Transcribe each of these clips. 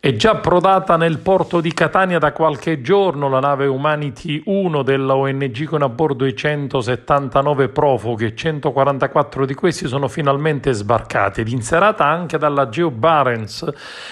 È già approdata nel porto di Catania da qualche giorno la nave Humanity 1 della ONG con a bordo i 179 profughi. 144 di questi sono finalmente sbarcati ed in serata anche dalla Geo Barents,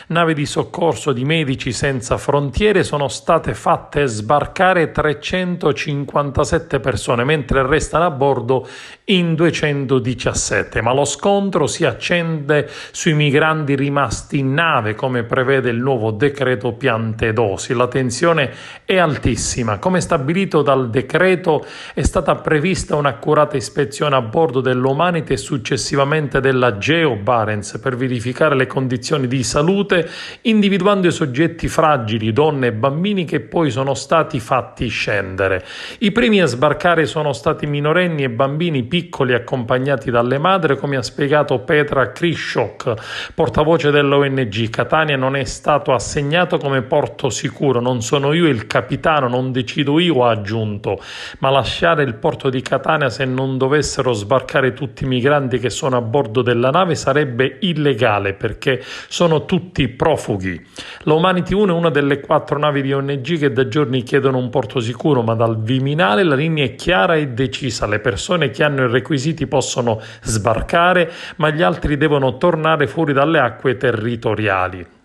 nave di soccorso di Medici Senza Frontiere, sono state fatte sbarcare 357 persone, mentre restano a bordo in 217. Ma lo scontro si accende sui migranti rimasti in nave, come prevede il nuovo decreto Piantedosi. La tensione è altissima. Come stabilito dal decreto, è stata prevista un'accurata ispezione a bordo dell'Humanity e successivamente della Geo Barents per verificare le condizioni di salute, individuando i soggetti fragili, donne e bambini che poi sono stati fatti scendere. I primi a sbarcare sono stati minorenni e bambini piccoli accompagnati dalle madri, come ha spiegato Petra Krishok, portavoce dell'ONG. Catania non è stato assegnato come porto sicuro, non sono io il capitano, non decido io, ha aggiunto, ma lasciare il porto di Catania se non dovessero sbarcare tutti i migranti che sono a bordo della nave sarebbe illegale, perché sono tutti profughi. La Humanity 1 è una delle 4 navi di ONG che da giorni chiedono un porto sicuro, ma dal Viminale la linea è chiara e decisa: le persone che hanno i requisiti possono sbarcare, ma gli altri devono tornare fuori dalle acque territoriali.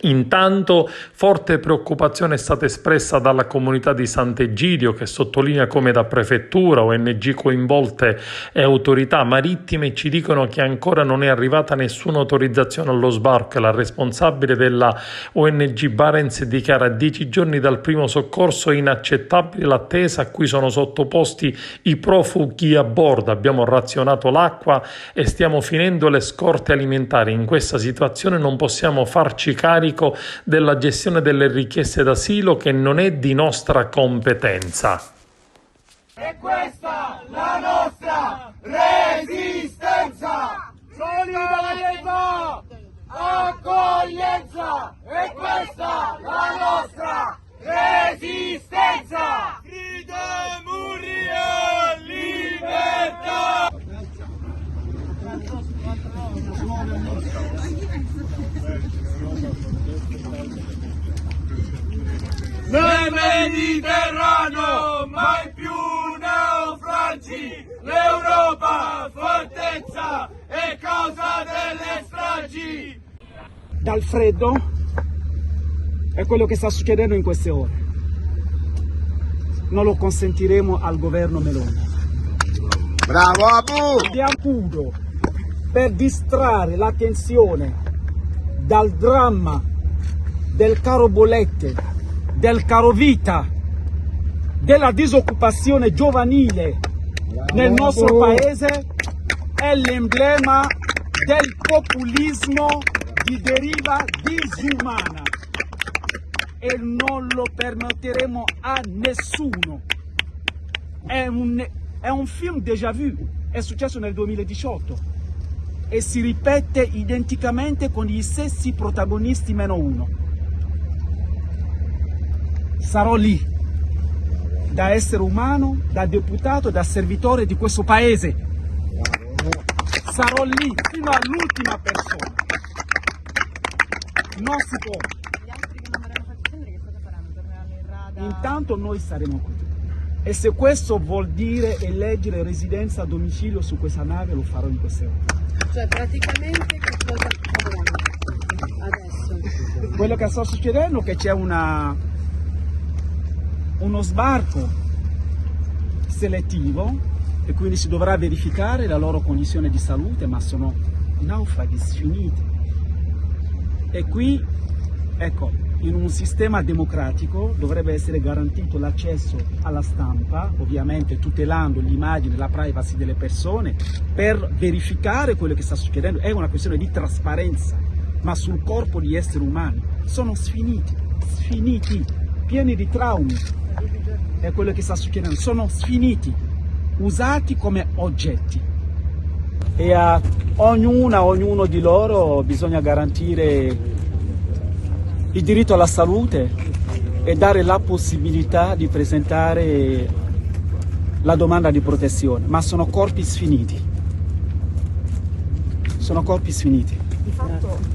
Intanto, forte preoccupazione è stata espressa dalla comunità di Sant'Egidio, che sottolinea come da prefettura, ONG coinvolte e autorità marittime ci dicono che ancora non è arrivata nessuna autorizzazione allo sbarco e la responsabile della ONG Barents dichiara: 10 giorni dal primo soccorso, è inaccettabile l'attesa a cui sono sottoposti i profughi a bordo, abbiamo razionato l'acqua e stiamo finendo le scorte alimentari. In questa situazione non possiamo farci carico della gestione delle richieste d'asilo, che non è di nostra competenza. E questa la nostra resistenza, solidarietà, accoglienza, e questa la nostra resistenza. Freedom, Uria, libertà. Nel Mediterraneo mai più naufragi, l'Europa fortezza e causa delle stragi. Dal freddo è quello che sta succedendo in queste ore. Non lo consentiremo al governo Meloni. Bravo Abu! Abbiamo puro per distrarre l'attenzione dal dramma del caro bollette, del caro vita, della disoccupazione giovanile nel nostro paese, è l'emblema del populismo di deriva disumana e non lo permetteremo a nessuno. È un film déjà vu, è successo nel 2018 e si ripete identicamente con gli stessi protagonisti meno uno. Sarò lì, da essere umano, da deputato, da servitore di questo paese. Sarò lì fino all'ultima persona. Non si può. Gli altri che non verranno fatti scendere, che cosa faranno? Torneranno in rada? Intanto noi saremo qui. E se questo vuol dire eleggere residenza a domicilio su questa nave, lo farò in queste ore. Cioè praticamente che cosa faranno adesso? Quello che sta succedendo è che c'è uno sbarco selettivo e quindi si dovrà verificare la loro condizione di salute, ma sono naufraghi sfiniti. E qui, ecco, in un sistema democratico dovrebbe essere garantito l'accesso alla stampa, ovviamente tutelando l'immagine e la privacy delle persone, per verificare quello che sta succedendo. È una questione di trasparenza, ma sul corpo di esseri umani. Sono sfiniti, pieni di traumi. È quello che sta succedendo, sono sfiniti, usati come oggetti. E a ognuno di loro bisogna garantire il diritto alla salute e dare la possibilità di presentare la domanda di protezione, ma sono corpi sfiniti.